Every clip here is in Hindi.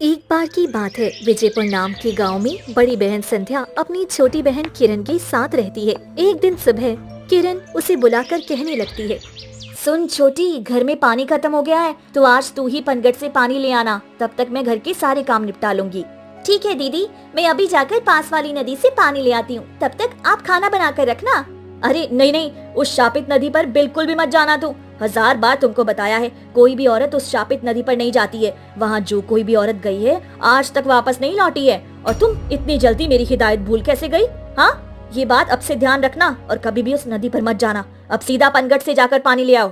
एक बार की बात है, विजयपुर नाम के गांव में बड़ी बहन संध्या अपनी छोटी बहन किरण के साथ रहती है। एक दिन सुबह किरण उसे बुलाकर कहने लगती है, सुन छोटी, घर में पानी खत्म हो गया है, तो आज तू ही पनघट से पानी ले आना, तब तक मैं घर के सारे काम निपटा लूंगी। ठीक है दीदी, मैं अभी जाकर पास वाली नदी से पानी ले आती हूँ, तब तक आप खाना बना कर रखना। अरे नहीं नहीं, उस शापित नदी पर बिल्कुल भी मत जाना तू। 1000 बार तुमको बताया है, कोई भी औरत उस शापित नदी पर नहीं जाती है। वहाँ जो कोई भी औरत गई है आज तक वापस नहीं लौटी है। और तुम इतनी जल्दी मेरी हिदायत भूल कैसे गई? हाँ, ये बात अब से ध्यान रखना और कभी भी उस नदी पर मत जाना। अब सीधा पनघट से जाकर पानी ले आओ।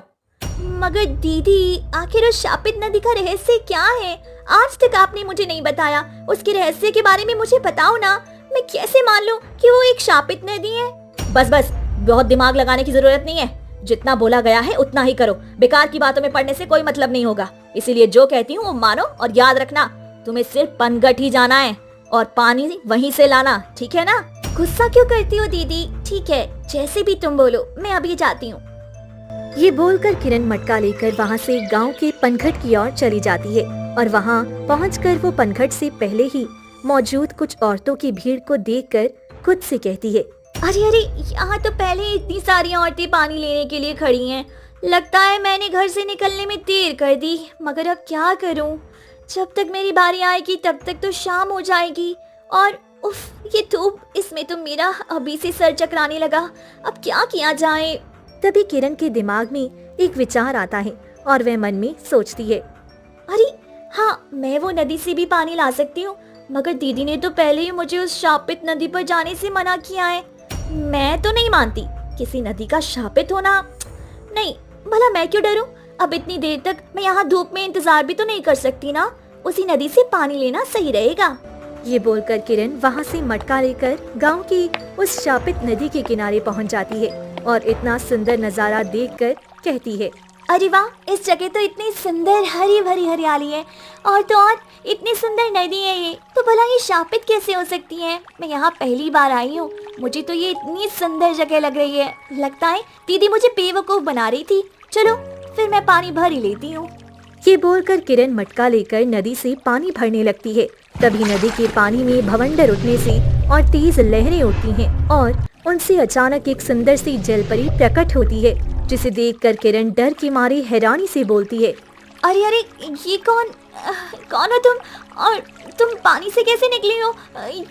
मगर दीदी, आखिर उस शापित नदी का रहस्य क्या है? आज तक आपने मुझे नहीं बताया। उसके रहस्य के बारे में मुझे बताओ ना। मैं कैसे मान लूं कि वो एक शापित नदी है? बस बस, बहुत दिमाग लगाने की जरूरत नहीं है। जितना बोला गया है उतना ही करो। बेकार की बातों में पड़ने से कोई मतलब नहीं होगा। इसीलिए जो कहती हूँ वो मानो और याद रखना, तुम्हें सिर्फ पनघट ही जाना है और पानी वहीं से लाना, ठीक है ना? गुस्सा क्यों करती हो दीदी? ठीक है, जैसे भी तुम बोलो, मैं अभी जाती हूँ। ये बोलकर किरण मटका लेकर वहाँ से गांव के पनघट की ओर चली जाती है और वहाँ पहुंचकर वो पनघट से पहले ही मौजूद कुछ औरतों की भीड़ को देखकर खुद से कहती है, अरे अरे, यहाँ तो पहले ही इतनी सारी औरतें पानी लेने के लिए खड़ी हैं। लगता है मैंने घर से निकलने में देर कर दी, मगर अब क्या करूँ? जब तक मेरी बारी आएगी तब तक तो शाम हो जाएगी। और उफ, ये धूप, इसमें तो मेरा अभी से सर चकराने लगा। अब क्या किया जाए? तभी किरण के दिमाग में एक विचार आता है और वह मन में सोचती है, अरे हाँ, मैं वो नदी से भी पानी ला सकती हूँ, मगर दीदी ने तो पहले ही मुझे उस शापित नदी पर जाने से मना किया है। मैं तो नहीं मानती किसी नदी का शापित होना। नहीं, भला मैं क्यों डरूं? अब इतनी देर तक मैं यहाँ धूप में इंतजार भी तो नहीं कर सकती ना। उसी नदी से पानी लेना सही रहेगा। ये बोलकर किरण वहाँ से मटका लेकर गांव की उस शापित नदी के किनारे पहुँच जाती है और इतना सुंदर नजारा देखकर कहती है, अरे वाह, इस जगह तो इतनी सुंदर हरी भरी हरियाली है और तो और इतनी सुंदर नदी है। ये तो भला ये शापित कैसे हो सकती है? मैं यहाँ पहली बार आई हूँ, मुझे तो ये इतनी सुंदर जगह लग रही है। लगता है दीदी मुझे बेवकूफ बना रही थी। चलो फिर मैं पानी भर ही लेती हूँ। ये बोलकर किरण मटका लेकर नदी से पानी भरने लगती है। तभी नदी के पानी में भवंडर उठने से और तेज लहरें उठती हैं और उनसे अचानक एक सुंदर सी जलपरी प्रकट होती है, जिसे देखकर किरण डर के मारे हैरानी से बोलती है, अरे अरे, ये कौन हो तुम? और तुम पानी से कैसे निकली हो?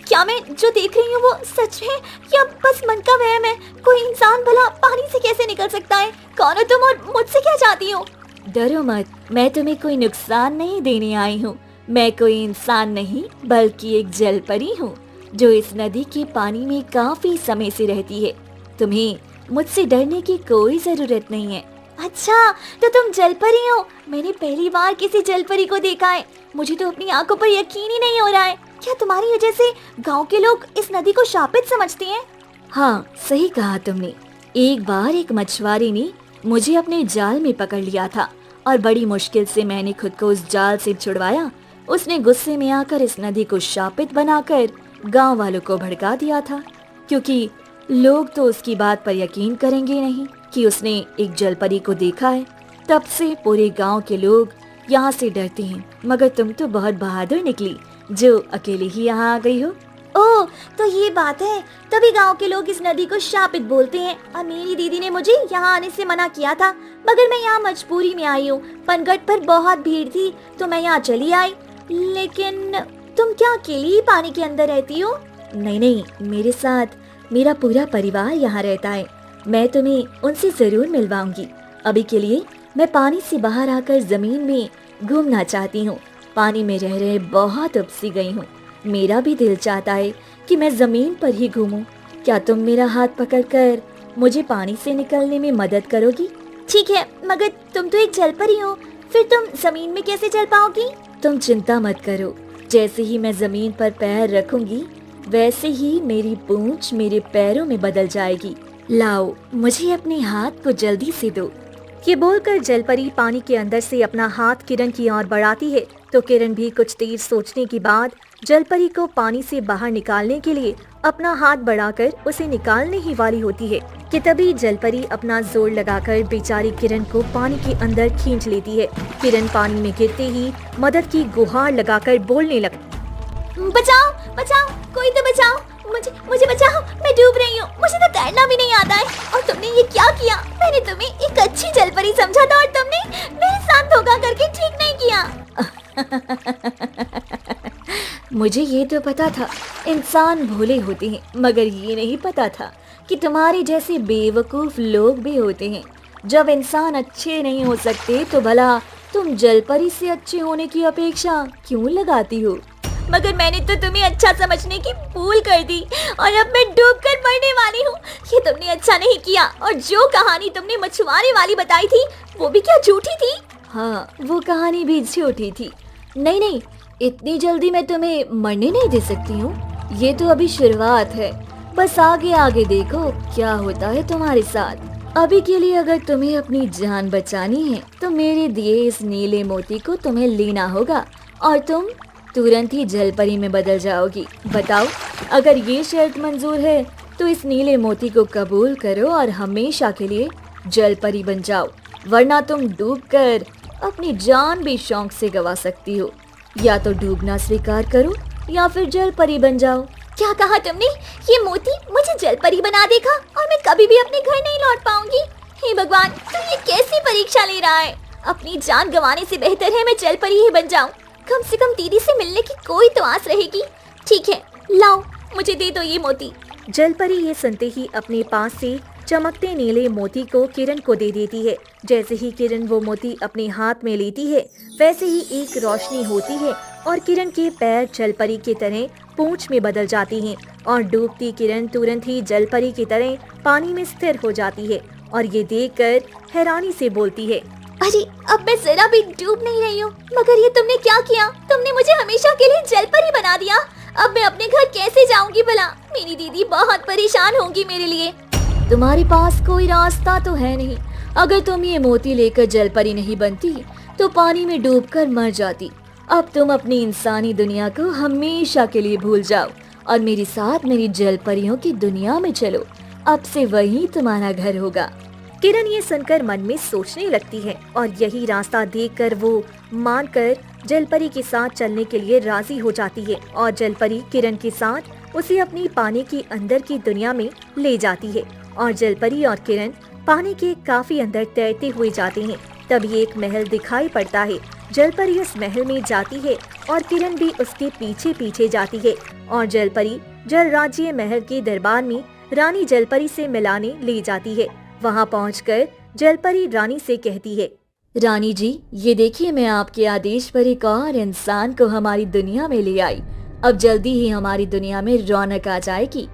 क्या मैं जो देख रही हूँ वो सच है या बस मन का वहम है? कोई इंसान भला पानी से कैसे निकल सकता है? कौन हो तुम और मुझसे क्या चाहती हो? डरो मत, मैं तुम्हें कोई नुकसान नहीं देने आई हूँ। मैं कोई इंसान नहीं बल्कि एक जलपरी हूँ जो इस नदी के पानी में काफी समय से रहती है। तुम्हें मुझसे डरने की कोई जरूरत नहीं है। अच्छा, तो तुम जलपरी हो? मैंने पहली बार किसी जलपरी को देखा है। मुझे तो अपनी आंखों पर यकीन ही नहीं हो रहा है। क्या तुम्हारी वजह से गांव के लोग इस नदी को शापित समझते हैं? हाँ, सही कहा तुमने। एक बार एक मछुआरे ने मुझे अपने जाल में पकड़ लिया था और बड़ी मुश्किल से मैंने खुद को उस जाल से छुड़वाया। उसने गुस्से में आकर इस नदी को शापित बनाकर गांव वालों को भड़का दिया था, क्योंकि लोग तो उसकी बात पर यकीन करेंगे नहीं कि उसने एक जलपरी को देखा है। तब से पूरे गांव के लोग यहाँ से डरते हैं। मगर तुम तो बहुत बहादुर निकली जो अकेले ही यहाँ आ गई हो। ओह, तो ये बात है, तभी गांव के लोग इस नदी को शापित बोलते हैं। और मेरी दीदी ने मुझे यहाँ आने से मना किया था, मगर मैं यहाँ मजबूरी में आई हूँ। पनघट पर बहुत भीड़ थी तो मैं यहाँ चली आई। लेकिन तुम क्या अकेली ही पानी के अंदर रहती हो? नहीं नहीं, मेरे साथ मेरा पूरा परिवार यहाँ रहता है। मैं तुम्हें उनसे जरूर मिलवाऊंगी। अभी के लिए मैं पानी से बाहर आकर जमीन में घूमना चाहती हूँ। पानी में रह रहे बहुत उपसी गई हूँ। मेरा भी दिल चाहता है कि मैं जमीन पर ही घूमूं। क्या तुम मेरा हाथ पकड़कर मुझे पानी से निकलने में मदद करोगी? ठीक है, मगर तुम तो एक जलपरी हो, फिर तुम जमीन में कैसे चल पाओगी? तुम चिंता मत करो, जैसे ही मैं जमीन पर पैर रखूंगी वैसे ही मेरी पूंछ मेरे पैरों में बदल जाएगी। लाओ, मुझे अपने हाथ को जल्दी से दो। ये बोलकर जलपरी पानी के अंदर से अपना हाथ किरण की ओर बढ़ाती है तो किरण भी कुछ देर सोचने के बाद जलपरी को पानी से बाहर निकालने के लिए अपना हाथ बढ़ाकर उसे निकालने ही वाली होती है कि तभी जलपरी अपना जोर लगाकर बेचारी किरण को पानी के अंदर खींच लेती है। किरण पानी में गिरते ही मदद की गुहार लगाकर बोलने लगती, बचाओ बचाओ, कोई तो बचाओ, मुझे मुझे बचाओ, मैं डूब रही हूँ, मुझे तो तैरना भी नहीं आता है। और तुमने ये क्या किया? मैंने तुम्हें एक अच्छी जलपरी समझा था और तुमने मेरे साथ धोखा करके ठीक नहीं किया। मुझे ये तो पता था इंसान भोले होते हैं, मगर ये नहीं पता था कि तुम्हारे जैसे बेवकूफ लोग भी होते हैं। जब इंसान अच्छे नहीं हो सकते तो भला तुम जलपरी से अच्छे होने की अपेक्षा क्यों लगाती हो? मगर मैंने तो तुम्हें अच्छा समझने की भूल कर दी और अब मैं डूबकर मरने वाली हूँ। ये तुमने अच्छा नहीं किया। और जो कहानी तुमने मछुआरे वाली बताई थी वो भी क्या झूठी थी? हाँ, वो कहानी भी झूठी थी। नहीं नहीं, इतनी जल्दी मैं तुम्हें मरने नहीं दे सकती हूँ। ये तो अभी शुरुआत है, बस आगे आगे देखो क्या होता है तुम्हारे साथ। अभी के लिए अगर तुम्हें अपनी जान बचानी है तो मेरे दिए इस नीले मोती को तुम्हें लेना होगा और तुम तुरंत ही जलपरी में बदल जाओगी। बताओ, अगर ये शर्त मंजूर है तो इस नीले मोती को कबूल करो और हमेशा के लिए जलपरी बन जाओ, वरना तुम डूबकर अपनी जान भी शौक से गवा सकती हो। या तो डूबना स्वीकार करो या फिर जलपरी बन जाओ। क्या कहा तुमने? ये मोती मुझे जलपरी बना देगा और मैं कभी भी अपने घर नहीं लौट पाऊंगी? हे भगवान, तू ये कैसी परीक्षा ले रहा है? अपनी जान गंवाने से बेहतर है मैं जलपरी ही बन जाऊं। कम से कम दीदी से मिलने की कोई तो आस रहेगी। ठीक है, लाओ, मुझे दे दो ये मोती। जलपरी ये सुनते ही अपने पास से चमकते नीले मोती को किरण को दे देती है। जैसे ही किरण वो मोती अपने हाथ में लेती है वैसे ही एक रोशनी होती है और किरण के पैर जलपरी की तरह पूंछ में बदल जाती हैं और डूबती किरण तुरंत ही जलपरी की तरह पानी में स्थिर हो जाती है और ये देखकर हैरानी से बोलती है, अरे अब मैं जरा भी डूब नहीं रही हूँ। मगर ये तुमने क्या किया? तुमने मुझे हमेशा के लिए जलपरी बना दिया। अब मैं अपने घर कैसे जाऊंगी भला? मेरी दीदी बहुत परेशान होंगी मेरे लिए। तुम्हारे पास कोई रास्ता तो है नहीं। अगर तुम ये मोती लेकर जलपरी नहीं बनती तो पानी में डूबकर मर जाती। अब तुम अपनी इंसानी दुनिया को हमेशा के लिए भूल जाओ और मेरे साथ मेरी जलपरियों की दुनिया में चलो। अब से वही तुम्हारा घर होगा। किरण ये सुनकर मन में सोचने लगती है और यही रास्ता देखकर वो मानकर जलपरी के साथ चलने के लिए राजी हो जाती है और जलपरी किरण के साथ उसे अपनी पानी की अंदर की दुनिया में ले जाती है और जलपरी और किरण पानी के काफी अंदर तैरते हुए जाते हैं। तभी एक महल दिखाई पड़ता है। जलपरी उस महल में जाती है और किरण भी उसके पीछे पीछे जाती है और जलपरी जल राज्य महल के दरबार में रानी जलपरी से मिलाने ले जाती है। वहां पहुंचकर जलपरी रानी से कहती है, रानी जी, ये देखिए मैं आपके आदेश पर एक और इंसान को हमारी दुनिया में ले आई। अब जल्दी ही हमारी दुनिया में रौनक आ जाएगी।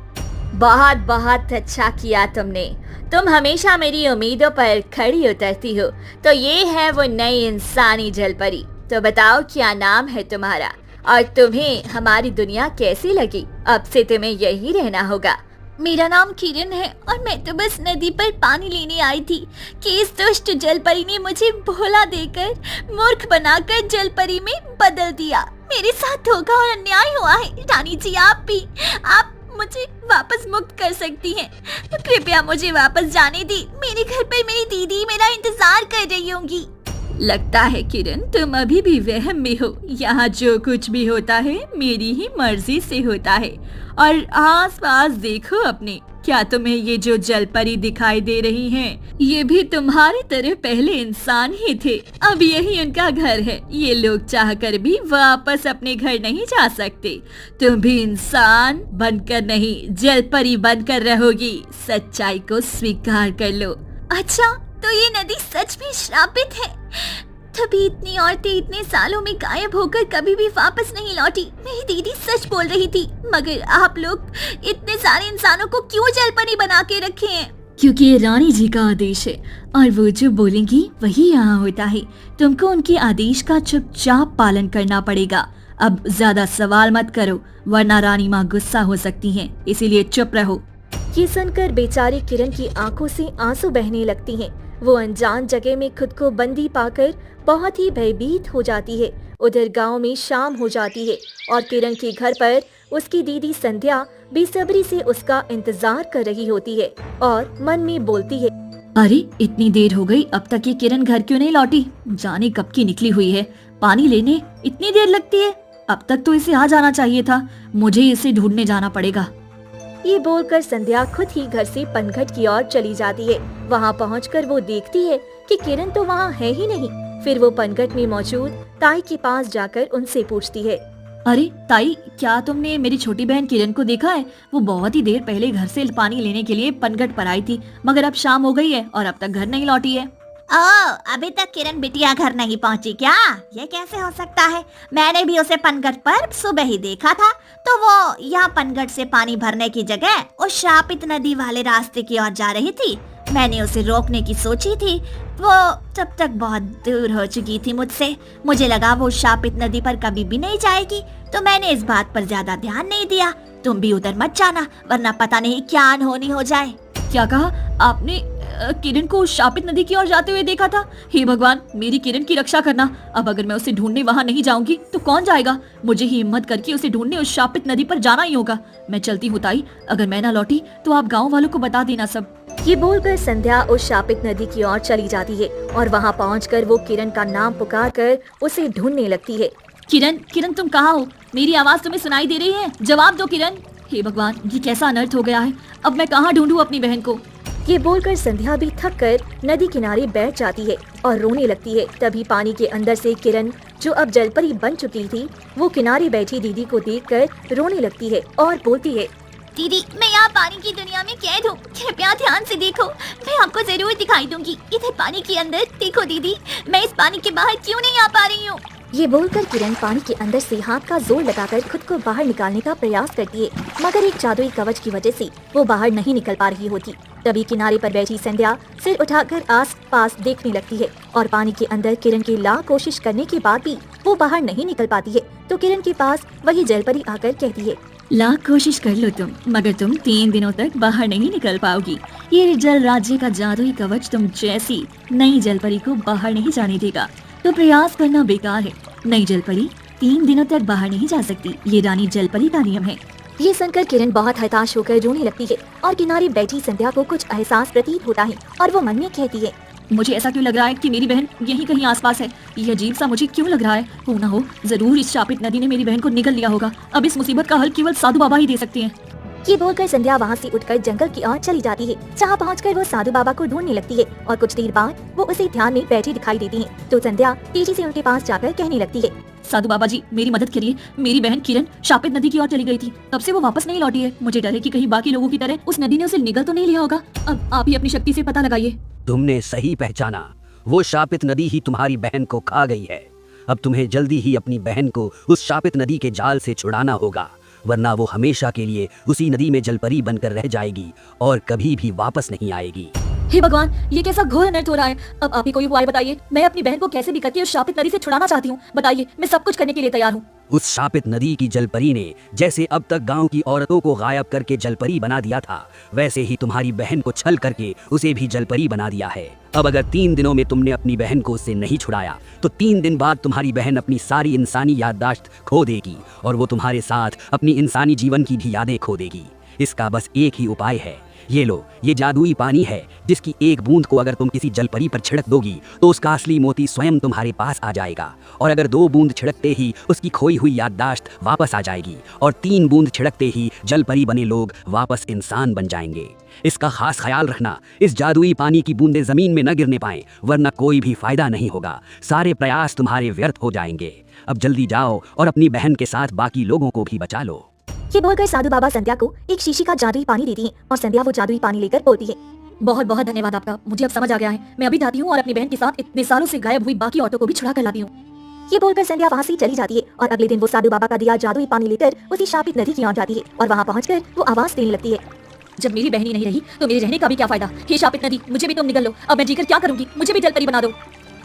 बहुत बहुत अच्छा किया तुमने। तुम हमेशा मेरी उम्मीदों पर खड़ी उतरती हो। तो ये है वो नई इंसानी जलपरी। तो बताओ क्या नाम है तुम्हारा और तुम्हें हमारी दुनिया कैसी लगी? अब से तुम्हें यही रहना होगा। मेरा नाम किरण है और मैं तो बस नदी पर पानी लेने आई थी कि इस दुष्ट जलपरी ने मुझे भोला देकर मूर्ख बनाकर जलपरी में बदल दिया। मेरे साथ धोखा और अन्याय हुआ है। रानी जी, आप मुझे वापस मुक्त कर सकती हैं। कृपया मुझे वापस जाने दी। मेरे घर पर मेरी दीदी मेरा इंतजार कर रही होंगी। लगता है किरण तुम अभी भी वहम में हो। यहाँ जो कुछ भी होता है मेरी ही मर्जी से होता है। और आसपास देखो अपने, क्या तुम्हें ये जो जलपरी दिखाई दे रही हैं, ये भी तुम्हारी तरह पहले इंसान ही थे। अब यही उनका घर है। ये लोग चाहकर भी वापस अपने घर नहीं जा सकते। तुम भी इंसान बनकर नहीं, जलपरी बनकर रहोगी। सच्चाई को स्वीकार कर लो। अच्छा, तो ये नदी सच में श्रापित है? तभी इतनी औरतें इतने सालों में गायब होकर कभी भी वापस नहीं लौटी। मेरी दीदी सच बोल रही थी। मगर आप लोग इतने सारे इंसानों को क्यों जलपरी बना के रखे हैं? क्योंकि ये रानी जी का आदेश है और वो जो बोलेंगी वही यहाँ होता है। तुमको उनके आदेश का चुपचाप पालन करना पड़ेगा। अब ज्यादा सवाल मत करो वरना रानी माँ गुस्सा हो सकती हैं, इसीलिए चुप रहो। ये सुनकर बेचारी किरण की आंखों से आंसू बहने लगती हैं। वो अनजान जगह में खुद को बंदी पाकर बहुत ही भयभीत हो जाती है। उधर गांव में शाम हो जाती है और किरण के घर पर उसकी दीदी संध्या बेसब्री से उसका इंतजार कर रही होती है और मन में बोलती है, अरे इतनी देर हो गई, अब तक ये किरण घर क्यों नहीं लौटी? जाने कब की निकली हुई है, पानी लेने इतनी देर लगती है। अब तक तो इसे आ जाना चाहिए था, मुझे इसे ढूंढने जाना पड़ेगा। ये बोलकर संध्या खुद ही घर से पनघट की ओर चली जाती है। वहाँ पहुंचकर वो देखती है कि किरण तो वहाँ है ही नहीं। फिर वो पनघट में मौजूद ताई के पास जाकर उनसे पूछती है, अरे ताई, क्या तुमने मेरी छोटी बहन किरण को देखा है? वो बहुत ही देर पहले घर से पानी लेने के लिए पनघट पर आई थी, मगर अब शाम हो गई है और अब तक घर नहीं लौटी है। अभी तक किरण बिटिया घर नहीं पहुंची क्या? ये कैसे हो सकता है? मैंने भी उसे पनघट पर सुबह ही देखा था। तो वो यहाँ पनघट से पानी भरने की जगह उस शापित नदी वाले रास्ते की ओर जा रही थी। मैंने उसे रोकने की सोची थी, वो तब तक बहुत दूर हो चुकी थी मुझसे। मुझे लगा वो शापित नदी पर कभी भी नहीं जाएगी, तो मैंने इस बात पर ज्यादा ध्यान नहीं दिया। तुम भी उधर मत जाना, वरना पता नहीं क्या अनहोनी हो जाए। क्या कहा आपने? किरण को शापित नदी की ओर जाते हुए देखा था? हे भगवान, मेरी किरण की रक्षा करना। अब अगर मैं उसे ढूंढने वहाँ नहीं जाऊंगी तो कौन जाएगा? मुझे ही हिम्मत करके उसे ढूंढने उस शापित नदी पर जाना ही होगा। मैं चलती हूँ ताई, अगर मैं ना लौटी तो आप गाँव वालों को बता देना सब। ये बोलकर संध्या उस शापित नदी की ओर चली जाती है और वहाँ पहुंचकर वो किरण का नाम पुकार कर उसे ढूंढने लगती है। किरण, किरण तुम कहाँ हो? मेरी आवाज तुम्हें सुनाई दे रही है? जवाब दो किरण। हे भगवान, ये कैसा अनर्थ हो गया है? अब मैं कहाँ ढूंढूं अपनी बहन को? ये बोलकर संध्या भी थक कर नदी किनारे बैठ जाती है और रोने लगती है। तभी पानी के अंदर से किरण, जो अब जलपरी बन चुकी थी, वो किनारे बैठी दीदी को देखकर रोने लगती है और बोलती है, दीदी, मैं यहाँ पानी की दुनिया में कैद हूँ। कृपया ध्यान से देखो, मैं आपको जरूर दिखाई दूंगी। इधर पानी के अंदर देखो दीदी, मैं इस पानी के बाहर क्यों नहीं आ पा रही हूँ। ये बोलकर किरण पानी के अंदर से हाथ का जोर लगाकर खुद को बाहर निकालने का प्रयास करती है, मगर एक जादुई कवच की वजह से वो बाहर नहीं निकल पा रही होती। तभी किनारे पर बैठी संध्या सिर उठाकर आस पास देखने लगती है और पानी के अंदर किरण की लाख कोशिश करने के बाद भी वो बाहर नहीं निकल पाती है। तो किरण के पास वही जलपरी आकर कहती है, लाख कोशिश कर लो तुम, मगर तुम 3 दिनों तक बाहर नहीं निकल पाओगी। ये जल राज्य का जादुई कवच तुम जैसी नई जलपरी को बाहर नहीं जाने देगा, तो प्रयास करना बेकार है। नई जलपरी 3 दिनों तक बाहर नहीं जा सकती, ये रानी जलपरी का नियम है। ये सुनकर किरण बहुत हताश होकर रोने लगती है और किनारे बैठी संध्या को कुछ एहसास प्रतीत होता है और वो मन में कहती है, मुझे ऐसा क्यों लग रहा है कि मेरी बहन यहीं कहीं आसपास है? ये अजीब सा मुझे क्यों लग रहा है? हो ना हो जरूर इस शापित नदी ने मेरी बहन को निगल लिया होगा। अब इस मुसीबत का हल केवल साधु बाबा ही दे सकते हैं। ये बोलकर संध्या वहाँ से उठकर जंगल की ओर चली जाती है, जहाँ पहुंचकर वो साधु बाबा को ढूंढने लगती है और कुछ देर बाद वो उसे ध्यान में बैठी दिखाई देती है। तो संध्या तेजी से उनके पास जाकर कहने लगती है, साधु बाबा जी, मेरी मदद करिए। मेरी बहन किरण शापित नदी की ओर चली गई थी, तब से वो वापस नहीं लौटी है। मुझे डर है कि कहीं बाकी लोगों की तरह उस नदी ने उसे निगल तो नहीं लिया होगा। अब आप ही अपनी शक्ति से पता लगाइए। तुमने सही पहचाना, वो शापित नदी ही तुम्हारी बहन को खा गई है। अब तुम्हें जल्दी ही अपनी बहन को उस शापित नदी के जाल से छुड़ाना होगा, वरना वो हमेशा के लिए उसी नदी में जलपरी बनकर रह जाएगी और कभी भी वापस नहीं आएगी। हे भगवान, ये कैसा घोर अनर्थ हो रहा है? अब आप ही कोई उपाय बताइए। मैं अपनी बहन को कैसे भी करके उस शापित नदी से छुड़ाना चाहती हूँ। बताइए, मैं सब कुछ करने के लिए तैयार हूँ। उस शापित नदी की जलपरी ने जैसे अब तक गांव की औरतों को गायब करके जलपरी बना दिया था, वैसे ही तुम्हारी बहन को छल करके उसे भी जलपरी बना दिया है। अब अगर 3 दिनों में तुमने अपनी बहन को उससे नहीं छुड़ाया तो 3 दिन बाद तुम्हारी बहन अपनी सारी इंसानी याददाश्त खो देगी और वो तुम्हारे साथ अपनी इंसानी जीवन की भी यादें खो देगी। इसका बस एक ही उपाय है। ये लो, ये जादुई पानी है, जिसकी एक बूंद को अगर तुम किसी जलपरी पर छिड़क दोगी तो उसका असली मोती स्वयं तुम्हारे पास आ जाएगा, और अगर 2 बूंद छिड़कते ही उसकी खोई हुई याददाश्त वापस आ जाएगी, और 3 बूंद छिड़कते ही जलपरी बने लोग वापस इंसान बन जाएंगे। इसका खास ख्याल रखना, इस जादुई पानी की बूंदें जमीन में न गिरने पाएं, वरना कोई भी फायदा नहीं होगा। सारे प्रयास तुम्हारे व्यर्थ हो जाएंगे। अब जल्दी जाओ और अपनी बहन के साथ बाकी लोगों को भी बचा लो। ये बोलकर साधु बाबा संध्या को एक शीशी का जादुई पानी देती हैं और संध्या वो जादुई पानी लेकर बोलती है, बहुत बहुत धन्यवाद आपका, मुझे अब समझ आ गया है। मैं अभी जाती हूँ और अपनी बहन के साथ इतने सालों से गायब हुई बाकी औरतों को भी छुड़ा कर लाती हूँ। ये बोलकर संध्या वहाँ से चली जाती है और अगले दिन वो साधु बाबा का दिया जादुई पानी लेकर उसी शापित नदी की ओर जाती है और वहाँ पहुंचकर वो आवाज देने लगती है, जब मेरी बहन ही नहीं रही तो मेरे रहने का भी क्या फायदा? हे शापित नदी, मुझे भी तुम निगल लो। अब मैं जीकर क्या करूंगी? मुझे भी जलपरी बना दो।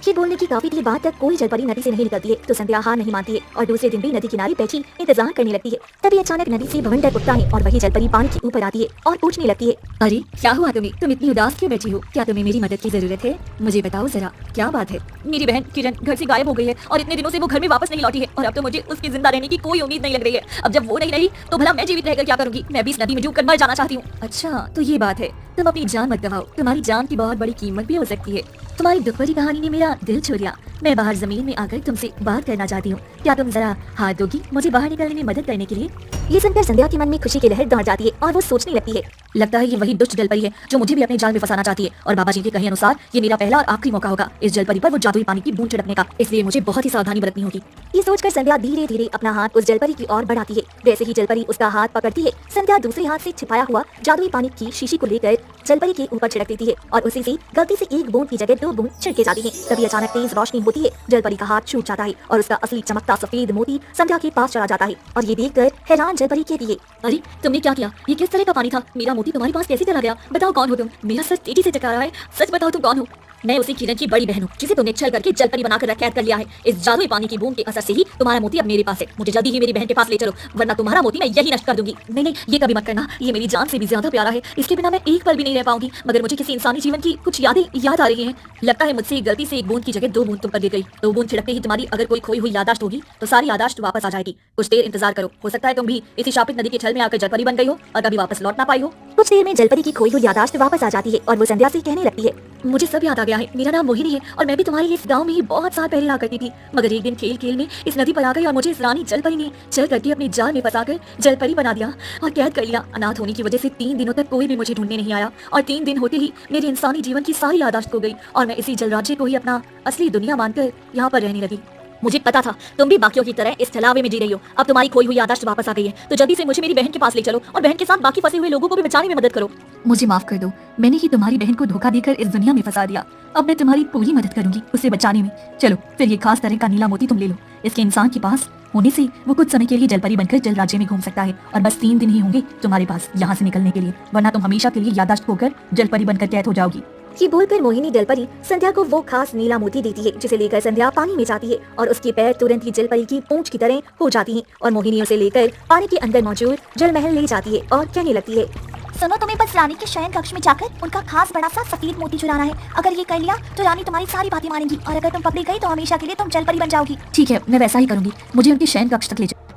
ये बोलने की काफी देर बाद तक कोई जलपरी नदी से नहीं निकलती है तो संध्या हार नहीं मानती है और दूसरे दिन भी नदी किनारे बैठी इंतजार करने लगती है। तभी अचानक नदी से भवंडर उठता है और वही जलपरी पानी के ऊपर आती है और पूछने लगती है, अरे क्या हुआ तुम्हें? तुम इतनी उदास क्यों बैठी हो? क्या तुम्हें मेरी मदद की जरूरत है? मुझे बताओ जरा, क्या बात है? मेरी बहन किरण घर से गायब हो गई है और इतने दिनों से वो घर में वापस नहीं लौटी है और अब तो मुझे उसके जिंदा रहने की कोई उम्मीद नहीं लग रही है। अब जब वो नहीं रही तो भला मैं जीवित रहकर क्या करूंगी? मैं भी इस नदी में डूब कर मर जाना चाहती हूँ। अच्छा तो ये बात है, तुम अपनी जान मत गवाओ, तुम्हारी जान की बहुत बड़ी कीमत भी हो सकती है। तुम्हारी दुख भरी कहानी ने मेरा दिल छू लिया। मैं बाहर जमीन में आकर तुमसे बात करना चाहती हूँ। क्या तुम जरा हाथ दोगी मुझे बाहर निकलने में मदद करने के लिए? ये सुनकर संध्या के मन में खुशी की लहर दौड़ जाती है और वो सोचने लगती है, लगता है ये वही दुष्ट जलपरी है जो मुझे भी अपने जाल में फंसाना चाहती है और बाबा जी के कहे अनुसार ये मेरा पहला और आखिरी मौका होगा इस जलपरी पर वो जादुई पानी की बूंद छिड़कने का, इसलिए मुझे बहुत ही सावधानी बरतनी होगी। ये सोचकर संध्या धीरे धीरे अपना हाथ उस जलपरी की ओर बढ़ाती है। जैसे ही जलपरी उसका हाथ पकड़ती है, संध्या दूसरे हाथ से छिपाया हुआ जादुई पानी की शीशी को लेकर जलपरी के ऊपर छिड़क देती है और उसी से गलती से एक बूंद की जगह 2 बूंद छिड़के जाती है। तभी अचानक तेज रोशनी होती है, जलपरी का हाथ छूट जाता है और उसका असली चमकता सफेद मोती संध्या के पास चला जाता है और ये देखकर हैरान जलपरी कहती है, अरे तुमने क्या किया? ये किस तरह का पानी था? मेरा मोती तुम्हारे पास कैसे चला गया? बताओ कौन हो तुम? मेरा सर तेजी से टकरा रहा है, सच बताओ तुम कौन हो? मैं उसी किरण की बड़ी बहन हूँ जिसे तुमने छल करके जलपरी बनाकर कैद कर लिया है। इस जादुई पानी की बूंद के असर से ही तुम्हारा मोती अब मेरे पास है। मुझे जल्दी ही मेरी बहन के पास ले चलो वरना तुम्हारा मोती मैं यही नष्ट कर दूंगी। नहीं नहीं, ये कभी मत करना, ये मेरी जान से भी ज्यादा प्यारा है, इसके बिना मैं एक पल भी नहीं रह पाऊंगी। मगर मुझे किसी इंसानी जीवन की कुछ यादें याद आ रही हैं। लगता है मुझसे गलती से एक बूंद की जगह 2 बूंद तुम पर गिर गई। 2 बूंद छिड़कते ही तुम्हारी अगर कोई खोई हुई यादाश्त होगी तो सारी यादाश्त वापस आ जाएगी। कुछ देर इंतजार करो, हो सकता है तुम भी इसी शापित नदी के छल में आकर जलपरी बन गई हो और कभी वापस लौट ना पाई हो। कुछ देर में जलपरी की खोई हुई यादाश्त वापस आ जाती है और वो संध्या से कहने लगती है, मुझे सब याद आ गया है, मेरा नाम मोहिनी है और मैं भी तुम्हारे इस गांव में ही बहुत साल पहले रहा करती थी। मगर एक दिन खेल खेल में इस नदी पर आ गई और मुझे इस रानी जलपरी ने चल करके अपने जाल में फंसाकर जलपरी बना दिया और कैद कर लिया। अनाथ होने की वजह से 3 दिनों तक कोई भी मुझे ढूंढने नहीं आया और 3 दिन होते ही मेरे इंसानी जीवन की सारी यादाश्त खो गई और मैं इसी जल राज्य को ही अपना असली दुनिया मानकर यहाँ पर रहने लगी। मुझे पता था तुम भी बाकियों की तरह इस छलावे में जी रही हो। अब तुम्हारी खोई हुई यादाश्त वापस आ गई है तो जल्दी से मुझे मेरी बहन के पास ले चलो और बहन के साथ बाकी फंसे हुए लोगों को भी बचाने में मदद करो। मुझे माफ कर दो, मैंने ही तुम्हारी बहन को धोखा देकर इस दुनिया में फंसा दिया। अब मैं तुम्हारी पूरी मदद करूंगी उसे बचाने में। चलो फिर ये खास तरह का नीला मोती तुम ले लो। इसके इंसान के पास होने से वो कुछ समय के लिए जलपरी बनकर जल राज्य में घूम सकता है और बस 3 दिन ही होंगे तुम्हारे पास यहाँ से निकलने के लिए, वरना तुम हमेशा के लिए यादाश्त खोकर जलपरी बनकर कैद हो जाओगी। ये बोलकर मोहिनी जलपरी संध्या को वो खास नीला मोती देती है जिसे लेकर संध्या पानी में जाती है और उसके पैर तुरंत ही जलपरी की पूंछ की तरह हो जाती हैं और मोहिनी उसे लेकर पानी के अंदर मौजूद जल महल ले जाती है और कहने लगती है, सुनो, तुम्हें बस रानी के शयन कक्ष में जाकर उनका खास बड़ा सा सफेद मोती चुराना है। अगर ये कर लिया तो रानी तुम्हारी सारी बातें मानेगी और अगर तुम पकड़ी गई तो हमेशा के लिए तुम जलपरी बन जाओगी। ठीक है, मैं वैसा ही करूंगी, मुझे उनके शयन कक्ष तक ले जाओ।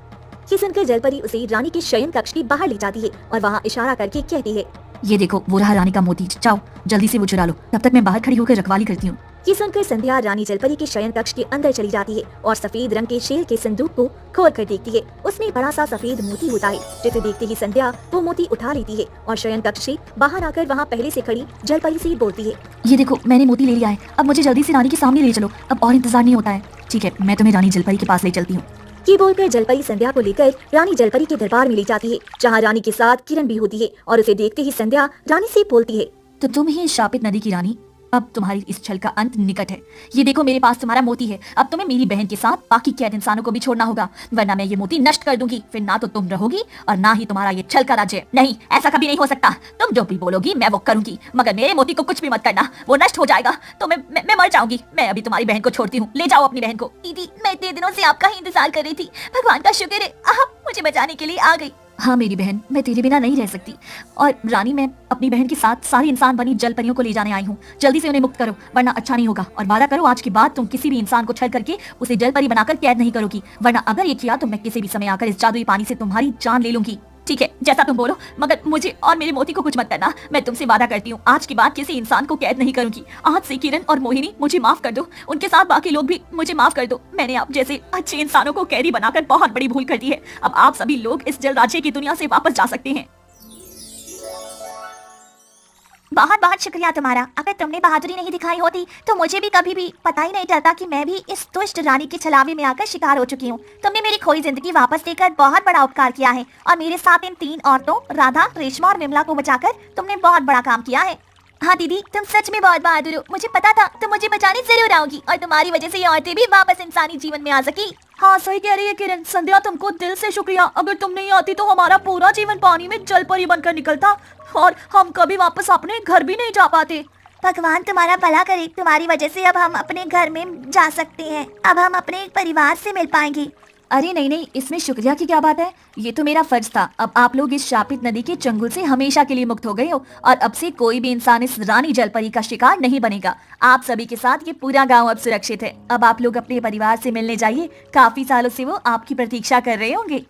ये सुनकर जलपरी उसे रानी के शयन कक्ष के बाहर ले जाती है और वहाँ इशारा करके कहती है, ये देखो वो रहा रानी का मोती, जाओ जल्दी से वो चुरा लो, तब तक मैं बाहर खड़ी होकर रखवाली करती हूँ। ये सुनकर संध्या रानी जलपरी के शयन कक्ष के अंदर चली जाती है और सफेद रंग के शेर के संदूक को खोल कर देखती है। उसमें बड़ा सा सफेद मोती होता है जिसे देखते ही संध्या वो मोती उठा लेती है और शयन कक्ष से बाहर आकर वहाँ पहले से खड़ी जलपरी से बोलती है, ये देखो मैंने मोती ले लिया है, अब मुझे जल्दी से रानी के सामने ले चलो, अब और इंतजार नहीं होता है। ठीक है, मैं तुम्हें रानी जलपरी के पास ले चलती हूँ। ये बोलकर जलपरी संध्या को लेकर रानी जलपरी के दरबार में ले जाती है जहाँ रानी के साथ किरण भी होती है और उसे देखते ही संध्या रानी से बोलती है, तो तुम ही शापित नदी की रानी, अब तुम्हारी इस छल का अंत निकट है। ये देखो मेरे पास तुम्हारा मोती है, अब तुम्हें मेरी बहन के साथ बाकी कैद इंसानों को भी छोड़ना होगा वरना मैं ये मोती नष्ट कर दूंगी। फिर ना तो तुम रहोगी और ना ही तुम्हारा ये छल का राज्य। नहीं, ऐसा कभी नहीं हो सकता। तुम जो भी बोलोगी मैं वो करूंगी, मगर मेरे मोती को कुछ भी मत करना, वो नष्ट हो जाएगा तो मैं मर जाऊंगी। मैं अभी तुम्हारी बहन को छोड़ती हूँ, ले जाओ अपनी बहन को। दीदी, मैं इतने दिनों से आपका ही इंतजार कर रही थी, भगवान का शुक्र है आप मुझे बचाने के लिए आ गई। हाँ मेरी बहन, मैं तेरे बिना नहीं रह सकती। और रानी, मैं अपनी बहन के साथ सारी इंसान बनी जलपरियों को ले जाने आई हूँ। जल्दी से उन्हें मुक्त करो वरना अच्छा नहीं होगा और वादा करो आज के बाद तुम किसी भी इंसान को छल करके उसे जलपरी बनाकर कैद नहीं करोगी, वरना अगर ये किया तो मैं किसी भी समय आकर इस जादुई पानी से तुम्हारी जान ले लूंगी। ठीक है, जैसा तुम बोलो, मगर मुझे और मेरे मोती को कुछ मत करना। मैं तुमसे वादा करती हूँ आज के बाद किसी इंसान को कैद नहीं करूंगी। आज से किरण और मोहिनी मुझे माफ कर दो, उनके साथ बाकी लोग भी मुझे माफ कर दो। मैंने आप जैसे अच्छे इंसानों को कैदी बनाकर बहुत बड़ी भूल कर दी है। अब आप सभी लोग इस जल राज्य की दुनिया से वापस जा सकते हैं। बहुत बहुत शुक्रिया तुम्हारा। अगर तुमने बहादुरी नहीं दिखाई होती तो मुझे भी कभी भी पता ही नहीं चलता कि मैं भी इस दुष्ट रानी के छलावे में आकर शिकार हो चुकी हूँ। तुमने मेरी खोई जिंदगी वापस देकर बहुत बड़ा उपकार किया है और मेरे साथ इन 3 औरतों राधा, रेशमा और विमला को बचाकर तुमने बहुत बड़ा काम किया है। हाँ दीदी, तुम सच में बहुत बहादुर हो। मुझे पता था तुम मुझे बचाने जरूर आओगी और तुम्हारी वजह से ये औरतें भी वापस इंसानी जीवन में आ सकी। हाँ सही कह रही है किरण। संध्या, तुमको दिल से शुक्रिया। अगर तुम नहीं आती तो हमारा पूरा जीवन पानी में जलपरी बनकर निकलता और हम कभी वापस अपने घर भी नहीं जा पाते। भगवान तुम्हारा भला करे, तुम्हारी वजह से अब हम अपने घर में जा सकते हैं, अब हम अपने परिवार से मिल पाएंगे। अरे नहीं नहीं, इसमें शुक्रिया की क्या बात है, ये तो मेरा फर्ज था। अब आप लोग इस शापित नदी के चंगुल से हमेशा के लिए मुक्त हो गए हो और अब से कोई भी इंसान इस रानी जलपरी का शिकार नहीं बनेगा। आप सभी के साथ ये पूरा गांव अब सुरक्षित है। अब आप लोग अपने परिवार से मिलने जाइए, काफी सालों से वो आपकी प्रतीक्षा कर रहे होंगे।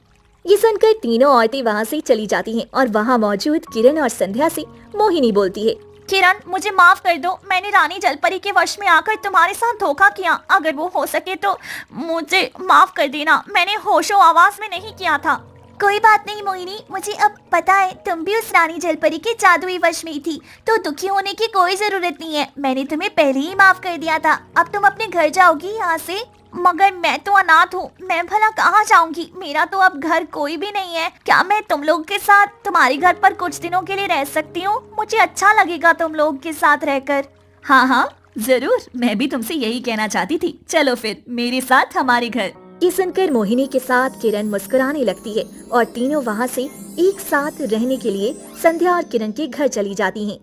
ये सुनकर तीनों औरतें वहाँ से चली जाती हैं और वहाँ मौजूद किरण और संध्या से मोहिनी बोलती है। किरण, मुझे माफ कर दो, मैंने रानी जलपरी के वश में आकर तुम्हारे साथ धोखा किया। अगर वो हो सके तो मुझे माफ कर देना, मैंने होशो आवाज में नहीं किया था। कोई बात नहीं मोहिनी, मुझे अब पता है तुम भी उस रानी जलपरी के जादुई वश में थी, तो दुखी होने की कोई जरूरत नहीं है। मैंने तुम्हें पहले ही माफ कर दिया था। अब तुम अपने घर जाओगी यहाँ से, मगर मैं तो अनाथ हूँ, मैं भला कहाँ जाऊंगी? मेरा तो अब घर कोई भी नहीं है। क्या मैं तुम लोग के साथ तुम्हारे घर पर कुछ दिनों के लिए रह सकती हूँ? मुझे अच्छा लगेगा तुम लोग के साथ रहकर। हाँ हाँ जरूर, मैं भी तुमसे यही कहना चाहती थी। चलो फिर मेरे साथ हमारे घर। ये सुनकर मोहिनी के साथ किरण मुस्कुराने लगती है और तीनों वहाँ से एक साथ रहने के लिए संध्या और किरण के घर चली जाती हैं।